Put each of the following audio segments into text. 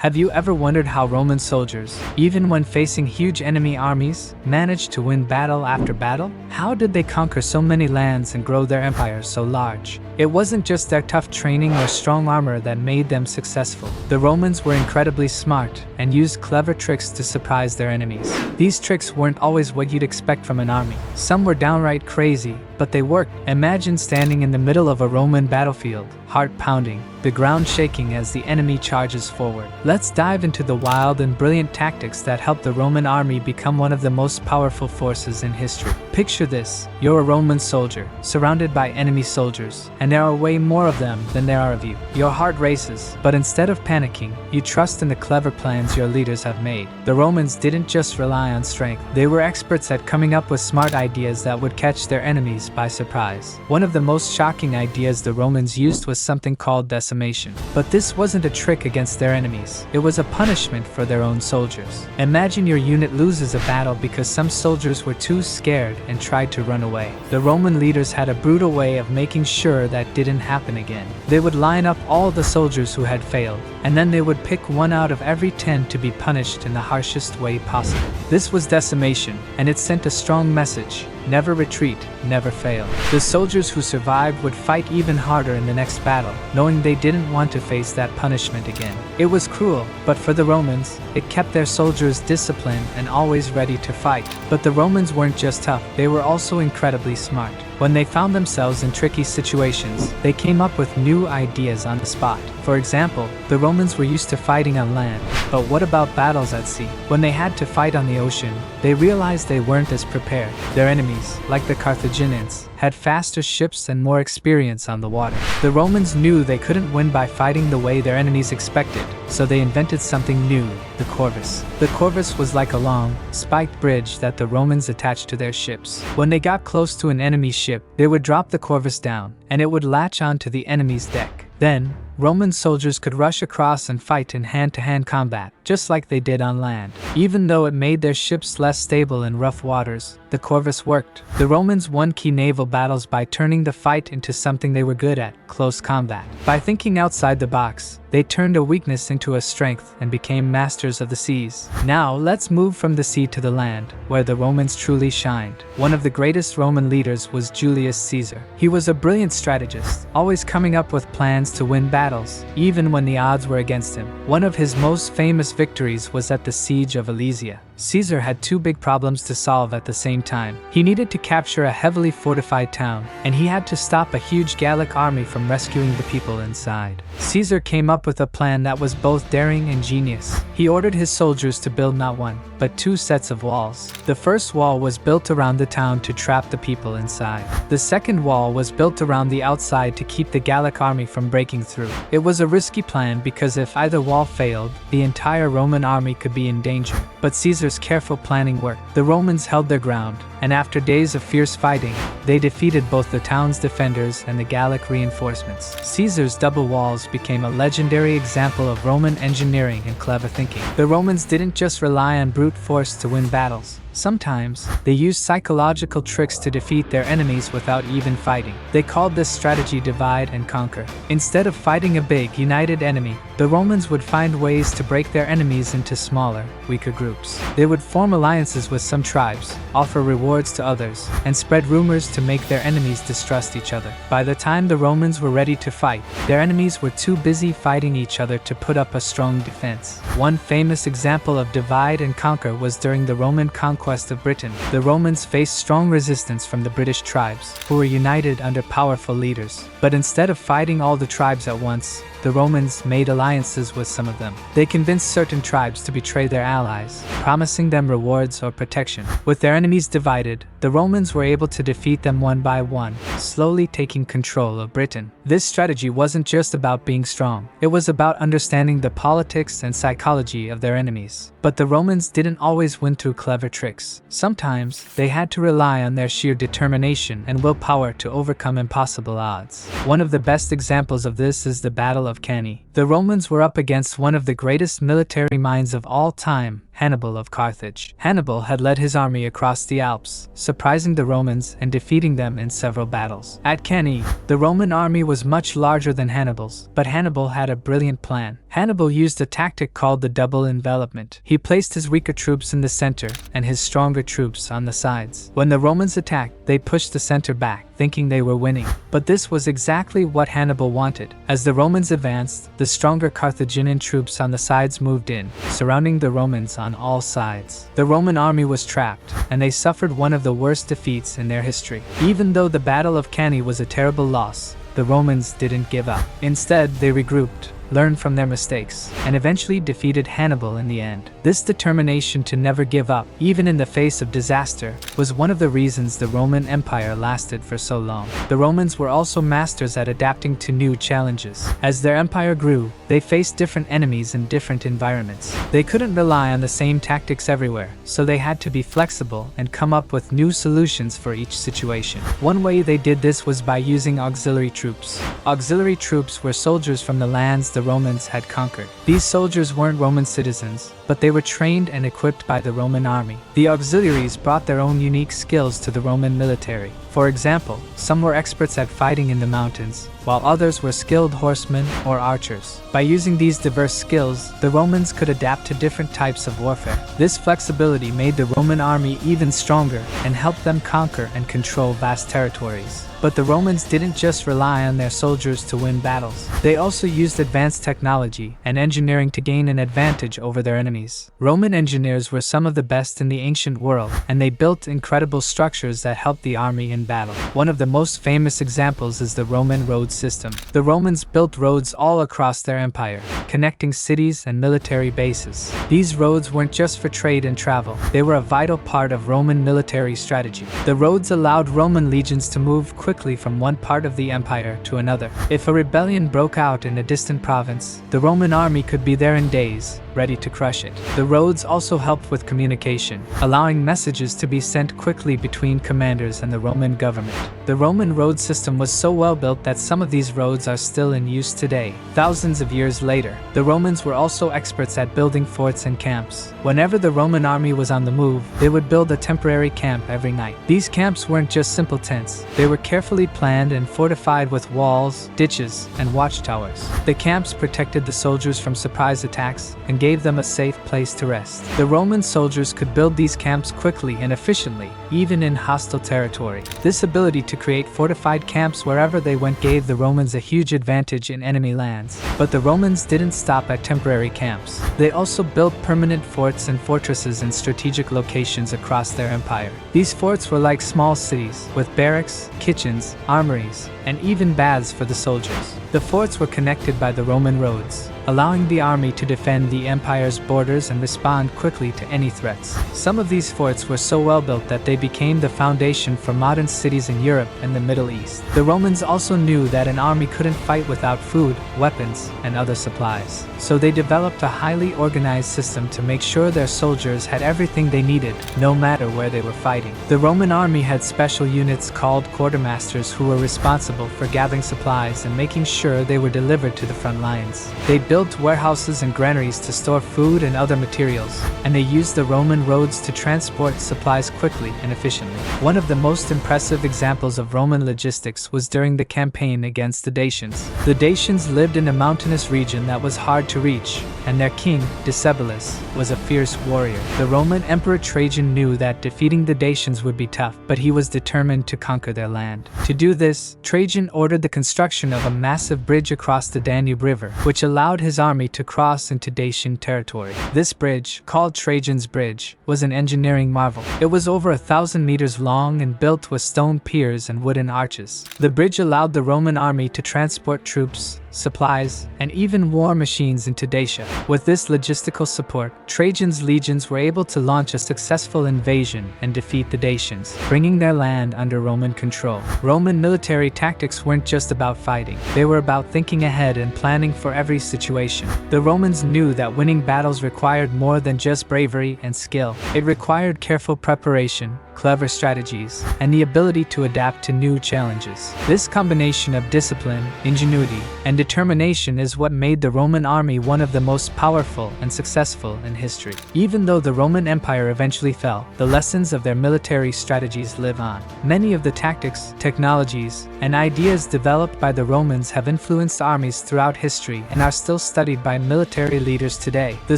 Have you ever wondered how Roman soldiers, even when facing huge enemy armies, managed to win battle after battle? How did they conquer so many lands and grow their empire so large? It wasn't just their tough training or strong armor that made them successful. The Romans were incredibly smart and used clever tricks to surprise their enemies. These tricks weren't always what you'd expect from an army. Some were downright crazy, but they worked. Imagine standing in the middle of a Roman battlefield, heart pounding, the ground shaking as the enemy charges forward. Let's dive into the wild and brilliant tactics that helped the Roman army become one of the most powerful forces in history. Picture this: you're a Roman soldier, surrounded by enemy soldiers, and there are way more of them than there are of you. Your heart races, but instead of panicking, you trust in the clever plans your leaders have made. The Romans didn't just rely on strength, they were experts at coming up with smart ideas that would catch their enemies by surprise. One of the most shocking ideas the Romans used was something called decimation. But this wasn't a trick against their enemies, it was a punishment for their own soldiers. Imagine your unit loses a battle because some soldiers were too scared and tried to run away. The Roman leaders had a brutal way of making sure that didn't happen again. They would line up all the soldiers who had failed, and then they would pick 1 out of every 10 to be punished in the harshest way possible. This was decimation, and it sent a strong message: never retreat, never fail. The soldiers who survived would fight even harder in the next battle, knowing they didn't want to face that punishment again. It was cruel, but for the Romans, it kept their soldiers disciplined and always ready to fight. But the Romans weren't just tough, they were also incredibly smart. When they found themselves in tricky situations, they came up with new ideas on the spot. For example, the Romans were used to fighting on land, but what about battles at sea? When they had to fight on the ocean, they realized they weren't as prepared. Their enemies, like the Carthaginians, had faster ships and more experience on the water. The Romans knew they couldn't win by fighting the way their enemies expected, so they invented something new: the corvus. The corvus was like a long, spiked bridge that the Romans attached to their ships. When they got close to an enemy ship, they would drop the corvus down, and it would latch onto the enemy's deck. Then, Roman soldiers could rush across and fight in hand-to-hand combat, just like they did on land. Even though it made their ships less stable in rough waters, the corvus worked. The Romans won key naval battles by turning the fight into something they were good at: close combat. By thinking outside the box, they turned a weakness into a strength and became masters of the seas. Now, let's move from the sea to the land, where the Romans truly shined. One of the greatest Roman leaders was Julius Caesar. He was a brilliant strategist, always coming up with plans to win battles, even when the odds were against him. One of his most famous victories was at the Siege of Alesia. Caesar had 2 big problems to solve at the same time. He needed to capture a heavily fortified town, and he had to stop a huge Gallic army from rescuing the people inside. Caesar came up with a plan that was both daring and genius. He ordered his soldiers to build not 1, but 2 sets of walls. The first wall was built around the town to trap the people inside. The second wall was built around the outside to keep the Gallic army from breaking through. It was a risky plan because if either wall failed, the entire Roman army could be in danger. But Caesar's careful planning worked. The Romans held their ground, and after days of fierce fighting, they defeated both the town's defenders and the Gallic reinforcements. Caesar's double walls became a legendary example of Roman engineering and clever thinking. The Romans didn't just rely on brute force to win battles. Sometimes, they used psychological tricks to defeat their enemies without even fighting. They called this strategy divide and conquer. Instead of fighting a big, united enemy, the Romans would find ways to break their enemies into smaller, weaker groups. They would form alliances with some tribes, offer rewards to others, and spread rumors to make their enemies distrust each other. By the time the Romans were ready to fight, their enemies were too busy fighting each other to put up a strong defense. One famous example of divide and conquer was during the Roman conquest of Britain. The Romans faced strong resistance from the British tribes, who were united under powerful leaders. But instead of fighting all the tribes at once, the Romans made alliances with some of them. They convinced certain tribes to betray their allies, promising them rewards or protection. With their enemies divided, the Romans were able to defeat them 1 by 1, slowly taking control of Britain. This strategy wasn't just about being strong, it was about understanding the politics and psychology of their enemies. But the Romans didn't always win through clever tricks. Sometimes, they had to rely on their sheer determination and willpower to overcome impossible odds. One of the best examples of this is the Battle of Cannae. The Romans were up against one of the greatest military minds of all time, Hannibal of Carthage. Hannibal had led his army across the Alps, surprising the Romans and defeating them in several battles. At Cannae, the Roman army was much larger than Hannibal's, but Hannibal had a brilliant plan. Hannibal used a tactic called the double envelopment. He placed his weaker troops in the center and his stronger troops on the sides. When the Romans attacked, they pushed the center back, thinking they were winning. But this was exactly what Hannibal wanted. As the Romans advanced, the stronger Carthaginian troops on the sides moved in, surrounding the Romans on all sides. The Roman army was trapped, and they suffered one of the worst defeats in their history. Even though the Battle of Cannae was a terrible loss, the Romans didn't give up. Instead, they regrouped, learned from their mistakes, and eventually defeated Hannibal in the end. This determination to never give up, even in the face of disaster, was one of the reasons the Roman Empire lasted for so long. The Romans were also masters at adapting to new challenges. As their empire grew, they faced different enemies in different environments. They couldn't rely on the same tactics everywhere, so they had to be flexible and come up with new solutions for each situation. One way they did this was by using auxiliary troops. Auxiliary troops were soldiers from the lands the Romans had conquered. These soldiers weren't Roman citizens, but they were trained and equipped by the Roman army. The auxiliaries brought their own unique skills to the Roman military. For example, some were experts at fighting in the mountains, while others were skilled horsemen or archers. By using these diverse skills, the Romans could adapt to different types of warfare. This flexibility made the Roman army even stronger and helped them conquer and control vast territories. But the Romans didn't just rely on their soldiers to win battles. They also used advanced technology and engineering to gain an advantage over their enemies. Roman engineers were some of the best in the ancient world, and they built incredible structures that helped the army in battle. One of the most famous examples is the Roman road system. The Romans built roads all across their empire, connecting cities and military bases. These roads weren't just for trade and travel. They were a vital part of Roman military strategy. The roads allowed Roman legions to move quickly from one part of the empire to another. If a rebellion broke out in a distant province, the Roman army could be there in days, ready to crush it. The roads also helped with communication, allowing messages to be sent quickly between commanders and the Roman government. The Roman road system was so well built that some of these roads are still in use today, thousands of years later. The Romans were also experts at building forts and camps. Whenever the Roman army was on the move, they would build a temporary camp every night. These camps weren't just simple tents. They were carefully planned and fortified with walls, ditches, and watchtowers. The camps protected the soldiers from surprise attacks and gave them a safe place to rest. The Roman soldiers could build these camps quickly and efficiently, even in hostile territory. This ability to create fortified camps wherever they went gave the Romans a huge advantage in enemy lands. But the Romans didn't stop at temporary camps. They also built permanent forts and fortresses in strategic locations across their empire. These forts were like small cities, with barracks, kitchens, armories, and even baths for the soldiers. The forts were connected by the Roman roads, allowing the army to defend the empire's borders and respond quickly to any threats. Some of these forts were so well built that they became the foundation for modern cities in Europe and the Middle East. The Romans also knew that an army couldn't fight without food, weapons, and other supplies. So they developed a highly organized system to make sure their soldiers had everything they needed, no matter where they were fighting. The Roman army had special units called quartermasters who were responsible for gathering supplies and making sure they were delivered to the front lines. They built warehouses and granaries to store food and other materials, and they used the Roman roads to transport supplies quickly and efficiently. One of the most impressive examples of Roman logistics was during the campaign against the Dacians. The Dacians lived in a mountainous region that was hard to reach, and their king, Decebalus, was a fierce warrior. The Roman Emperor Trajan knew that defeating the Dacians would be tough, but he was determined to conquer their land. To do this, Trajan ordered the construction of a massive bridge across the Danube River, which allowed his army to cross into Dacian territory. This bridge, called Trajan's Bridge, was an engineering marvel. It was over 1,000 meters long and built with stone piers and wooden arches. The bridge allowed the Roman army to transport troops, supplies, and even war machines into Dacia. With this logistical support, Trajan's legions were able to launch a successful invasion and defeat the Dacians, bringing their land under Roman control. Roman military tactics weren't just about fighting. They were about thinking ahead and planning for every situation. The Romans knew that winning battles required more than just bravery and skill. It required careful preparation, clever strategies, and the ability to adapt to new challenges. This combination of discipline, ingenuity, and determination is what made the Roman army one of the most powerful and successful in history. Even though the Roman Empire eventually fell, the lessons of their military strategies live on. Many of the tactics, technologies, and ideas developed by the Romans have influenced armies throughout history and are still studied by military leaders today. The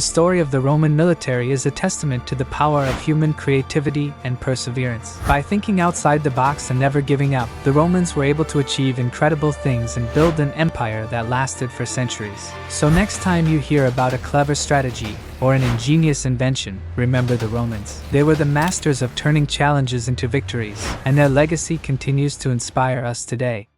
story of the Roman military is a testament to the power of human creativity and perseverance. By thinking outside the box and never giving up, the Romans were able to achieve incredible things and build an empire that lasted for centuries. So next time you hear about a clever strategy or an ingenious invention, remember the Romans. They were the masters of turning challenges into victories, and their legacy continues to inspire us today.